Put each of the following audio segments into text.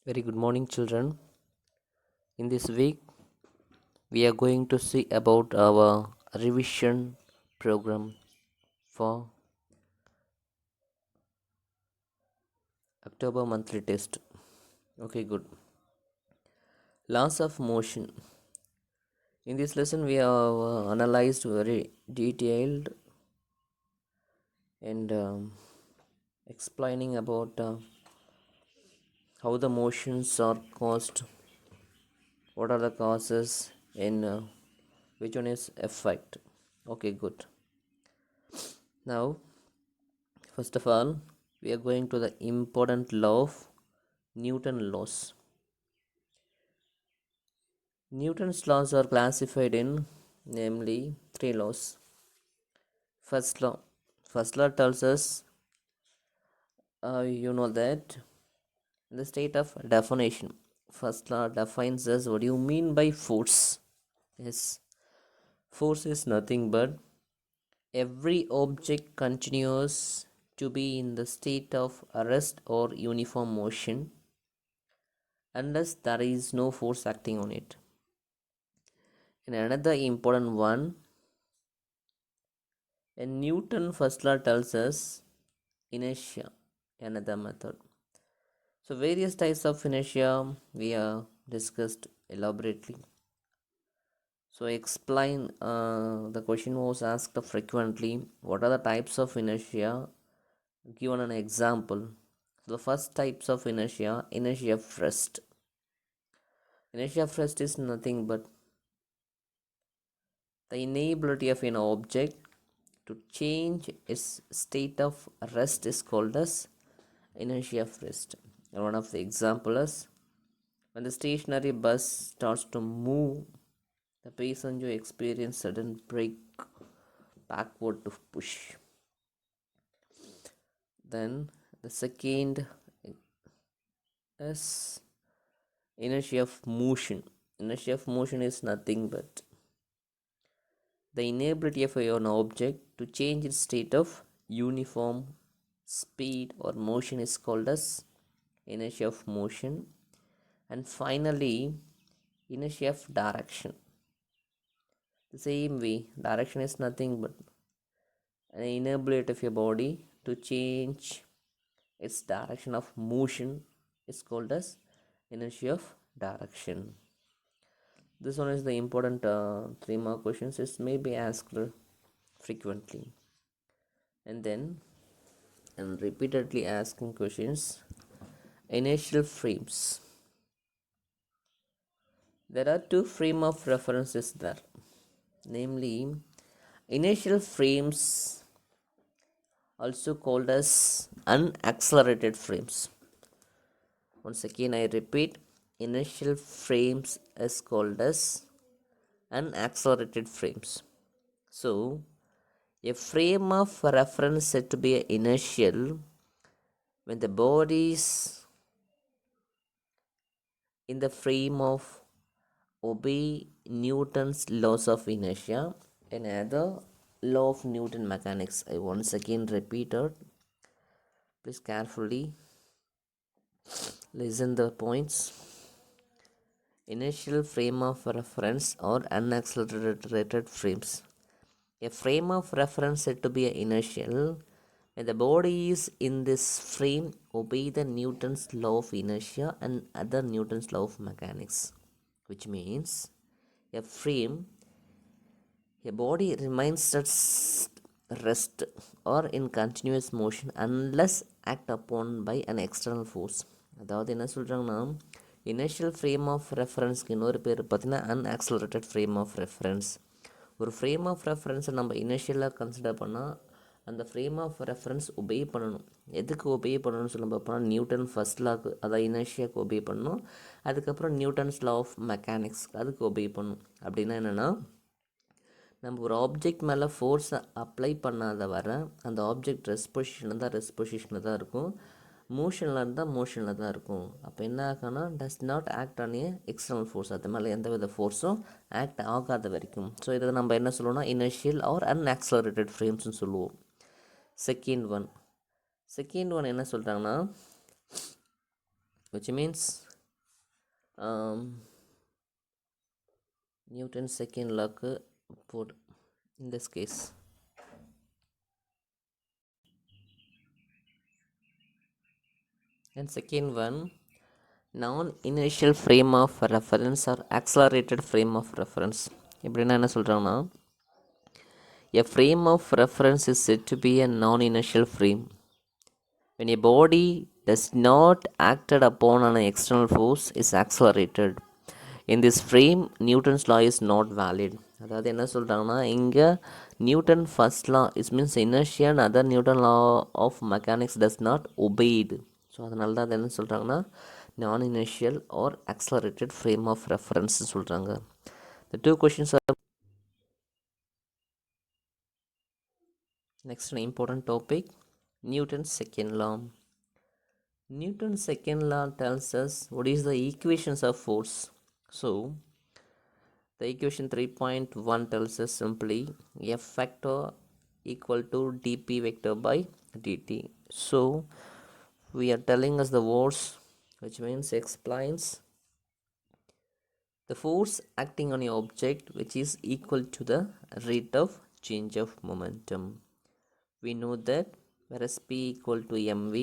Very good morning, children. In this week, we are going to see about our revision program for October monthly test. Okay, good. Laws of motion. In this lesson, we have analyzed very detailed and explaining about how the motions are caused, what are the causes, and which one is effect. Okay, good. Now, first of all, we are going to the important law of Newton laws. Newton's laws are classified in namely three laws. First law. First law tells us that in the state of definition. First law defines us what do you mean by force. Yes, force is nothing but every object continues to be in the state of rest or uniform motion unless there is no force acting on it. And another important one, and Newton first law tells us inertia, another method. So various types of inertia we have discussed elaborately. So explain, the question was asked frequently, what are the types of inertia? Given an example. So the first types of inertia of rest. Inertia of rest is nothing but the inability of an object to change its state of rest is called as inertia of rest. And one of the examples, when the stationary bus starts to move, the passenger experience sudden brake backward to push. Then the second is inertia of motion. Inertia of motion is nothing but the inability of an object to change its state of uniform speed or motion is called as inertia of motion. And finally, inertia of direction. The same way, direction is nothing but an inability of your body to change its direction of motion is called as inertia of direction. This one is the important 3 mark questions. It may be asked frequently, and then and repeatedly asking questions. Initial frames. There are two frame of references there, namely initial frames, also called as unaccelerated frames. Once again, I repeat, initial frames is called as unaccelerated frames. So, a frame of reference said to be initial when the body is in the frame of obey Newton's laws of inertia, another law of Newton mechanics. I once again repeated. Please carefully listen the points. Initial frame of reference or unaccelerated frames. A frame of reference said to be initial when the body is in this frame obey the Newton's law of inertia and other Newton's law of mechanics, which means a frame, a body remains at rest or in continuous motion unless act upon by an external force. அதாவது என்ன சொல்கிறாங்கன்னா initial frame of ரெஃபரன்ஸ்க்கு இன்னொரு பேர் பார்த்தீங்கன்னா அன்ஆக்சலரேட்டட் frame of reference. ஒரு frame of ரெஃபரன்ஸை நம்ம இனிஷியலாக consider பண்ணால் அந்த ஃப்ரேம் ஆஃப் ரெஃபரன்ஸ் ஒபே பண்ணணும். எதுக்கு ஒபே பண்ணணும்னு சொல்ல பார்ப்போம்னா நியூட்டன் ஃபர்ஸ்ட் லாக்கு, அதாவது இனர்ஷியாவுக்கு ஒபே பண்ணணும். அதுக்கப்புறம் நியூட்டன்ஸ் லா ஆஃப் மெக்கானிக்ஸ் அதுக்கு ஒபே பண்ணணும். அப்படின்னா என்னென்னா, நம்ம ஒரு ஆப்ஜெக்ட் மேலே ஃபோர்ஸை அப்ளை பண்ணாத வர அந்த ஆப்ஜெக்ட் ரெஸ்ட் பொசிஷனில் தான் இருக்கும், மோஷனில் இருந்தால் மோஷனில் தான் இருக்கும். அப்போ என்ன ஆகும்னா does not act on a external force, அது மேலே எந்த வித ஃபோர்ஸும் ஆக்ட் ஆகாத வரைக்கும். ஸோ இதை நம்ம என்ன சொல்லுவோம்னா இனர்ஷியல் ஆர் அன்ஆக்சலரேட்டட் ஃப்ரேம்ஸ்னு சொல்லுவோம். செகண்ட் ஒன் என்ன சொல்கிறாங்கன்னா, which means Newton's second law put in this case. And second one, non-inertial frame of reference or accelerated frame of reference. இப்படின்னா என்ன சொல்கிறாங்கன்னா, a frame of reference is said to be a non-inertial frame when a body does not acted upon an external force is accelerated. In this frame, Newton's law is not valid. அதாவது என்ன சொல்கிறாங்கன்னா, இங்கே Newton first law is means inertia and other Newton law of mechanics does not obeyed. So அதனால தான் அது என்ன சொல்கிறாங்கன்னா non inertial or accelerated frame of reference சொல்கிறாங்க. The two questions are next an important topic, Newton's second law. Newton's second law tells us what is the equations of force. So the equation 3.1 tells us simply F factor equal to dp vector by dt. So we are telling us the force, which means explains the force acting on a object which is equal to the rate of change of momentum. We know that whereas p equal to mv,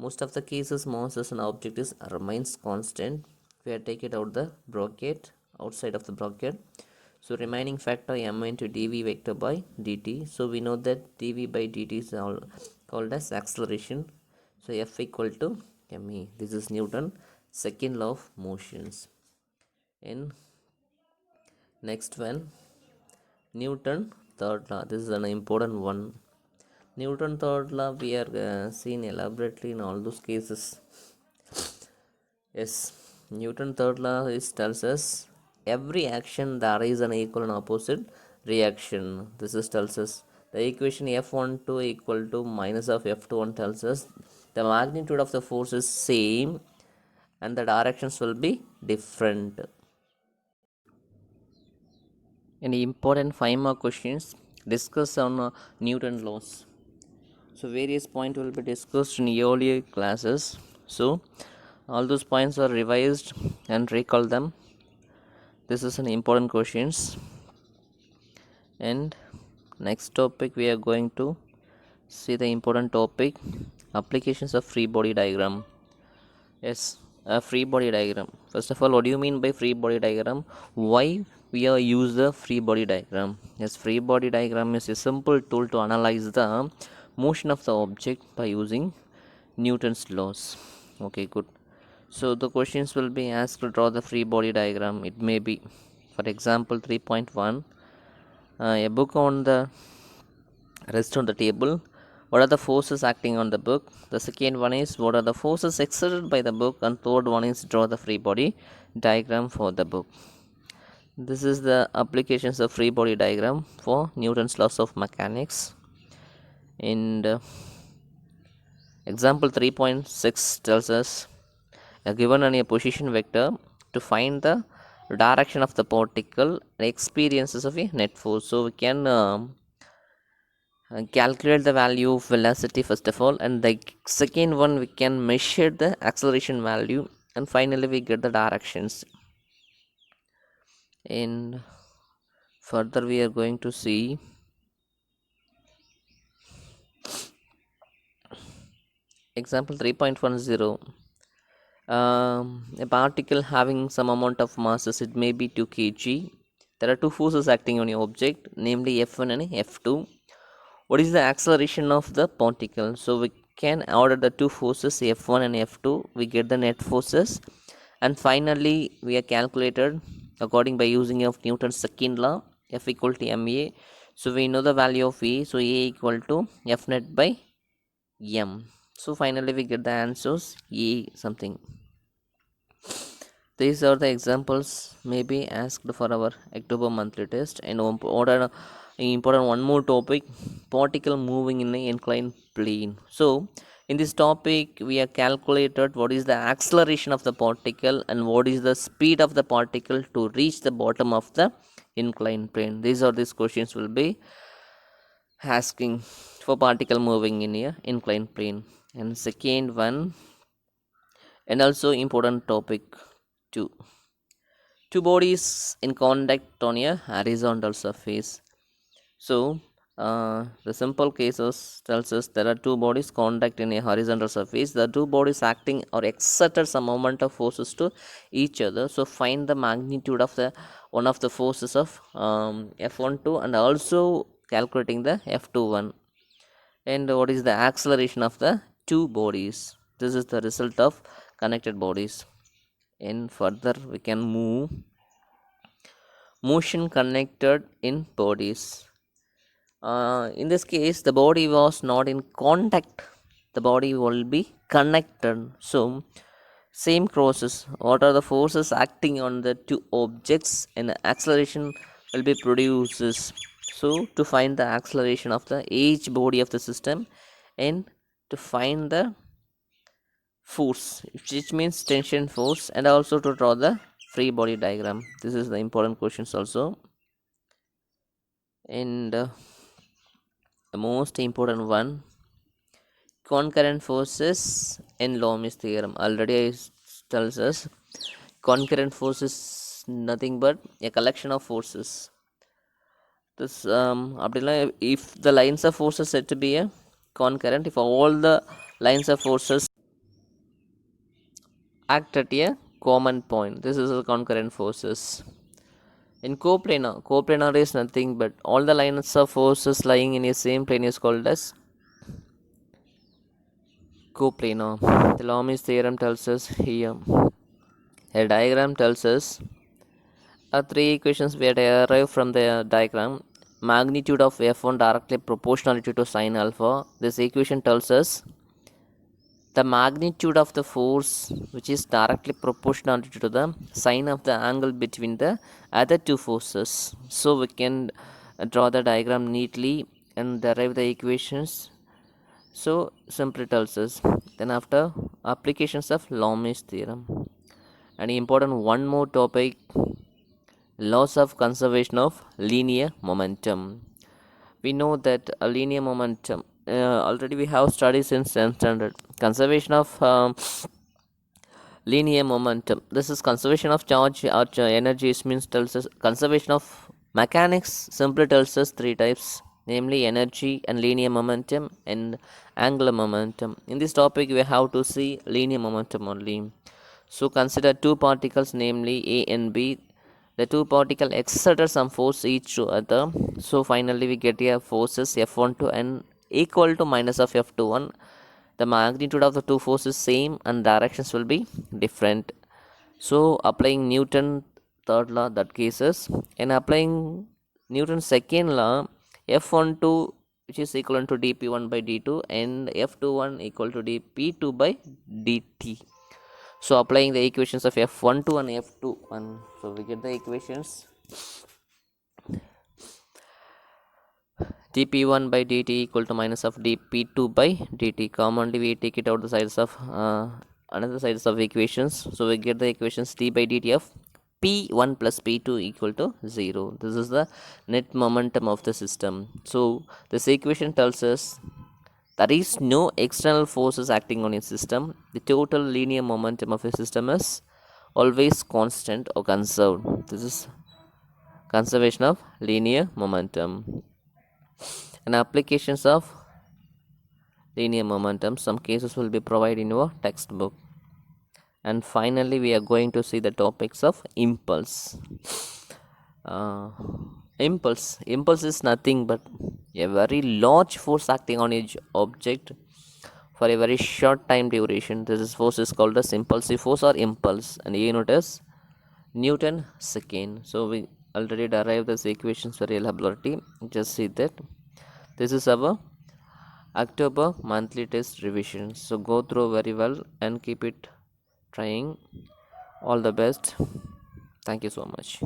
most of the cases mass as an object is remains constant. We are take it out the bracket, outside of the bracket. So remaining factor m into dv vector by dt. So we know that dv by dt is all called as acceleration. So F equal to me. This is Newton second law of motions. In next one, Newton third law. This is an important one. Newton third law we are seen elaborately in all those cases. Yes, Newton third law is tells us every action there is an equal and opposite reaction. This is tells us the equation F12 equal to minus of F21 tells us the magnitude of the force is same and the directions will be different. Any important 5 more questions discuss on Newton laws. So various points will be discussed in earlier classes. So all those points are revised and recall them. This is an important questions. And next topic we are going to see the important topic, applications of free body diagram. Yes, a free body diagram. First of all, what do you mean by free body diagram? Why we are use the free body diagram? Yes, free body diagram is a simple tool to analyze the motion of the object by using Newton's laws. Okay, good. So the questions will be asked to draw the free body diagram. It may be, for example, 3.1, a book on the rest on the table. What are the forces acting on the book? The second one is what are the forces exerted by the book, and third one is draw the free body diagram for the book. This is the applications of free body diagram for Newton's laws of mechanics. And example 3.6 tells us given a position vector to find the direction of the particle and experiences of a net force. So we can calculate the value of velocity first of all, and the second one we can measure the acceleration value, and finally we get the directions. And further we are going to see example 3.10. A particle having some amount of masses, it may be 2 kg. There are two forces acting on your object, namely F1 and F2. What is the acceleration of the particle? So we can order the two forces F1 and F2, we get the net forces, and finally we are calculated according by using of Newton's second law, F equal to ma. So we know the value of A, so A equal to F net by m. So finally we get the answers A something. These are the examples may be asked for our October monthly test. And important one more topic, particle moving in an inclined plane. So in this topic we have calculated what is the acceleration of the particle and what is the speed of the particle to reach the bottom of the inclined plane. These questions will be asking for particle moving in a inclined plane. And second one, and also important topic 2. Two bodies in contact on a horizontal surface. So the simple cases tells us there are two bodies contact in a horizontal surface. The two bodies acting or exerted some amount of forces to each other. So find the magnitude of the one of the forces of F12 and also calculating the F21, and what is the acceleration of the two bodies. This is the result of connected bodies. And further we can move motion connected in bodies. In this case, the body was not in contact, the body will be connected. So same process, what are the forces acting on the two objects and the acceleration will be produces. So to find the acceleration of the each body of the system and to find the force, which means tension force, and also to draw the free body diagram. This is the important questions also. And the most important one, concurrent forces in Loomis theorem. Already tells us concurrent forces nothing but a collection of forces. This Abdullah, if the lines of forces said to be a concurrent, if all the lines of forces act at a common point, this is the concurrent forces. In coplanar is nothing but all the lines of forces lying in a same plane is called as coplanar. The Loomis theorem tells us here. A diagram tells us three equations we derive from the diagram. Magnitude of F1 directly proportionality to sine alpha. This equation tells us the magnitude of the force which is directly proportional to the sine of the angle between the other two forces. So we can draw the diagram neatly and derive the equations. So simply tells us. Then after applications of Loomis theorem. And important one more topic, laws of conservation of linear momentum. We know that a linear momentum already we have studied since 10th standard. Conservation of linear momentum, this is conservation of charge or energies, means tells us conservation of mechanics simply tells us three types, namely energy and linear momentum and angular momentum. In this topic we have to see linear momentum only. So consider two particles, namely A and B. The two particles exerted some force each to other. So finally we get here forces F12 and equal to minus of F21. The magnitude of the two forces same and directions will be different. So applying Newton third law, that cases, and applying Newton's second law, F12 which is equivalent to dp1 by d2 and F21 equal to dp2 by dt. So applying the equations of F12 and F21, so we get the equations dp1 by dt equal to minus of dp2 by dt. Commonly we take it out the sides of another sides of equations, so we get the equations d by dt of p1 plus p2 equal to 0. This is the net momentum of the system. So this equation tells us there is no external forces acting on a system. The total linear momentum of a system is always constant or conserved. This is conservation of linear momentum. And applications of linear momentum, some cases will be provided in your textbook. And finally we are going to see the topics of impulse. Impulse is nothing but a very large force acting on each object for a very short time duration. This force is called as impulsive force or impulse, and unit is Newton second. So we already derived these equations very elaborately. Just see that this is our October monthly test revision. So go through very well and keep it trying. All the best. Thank you so much.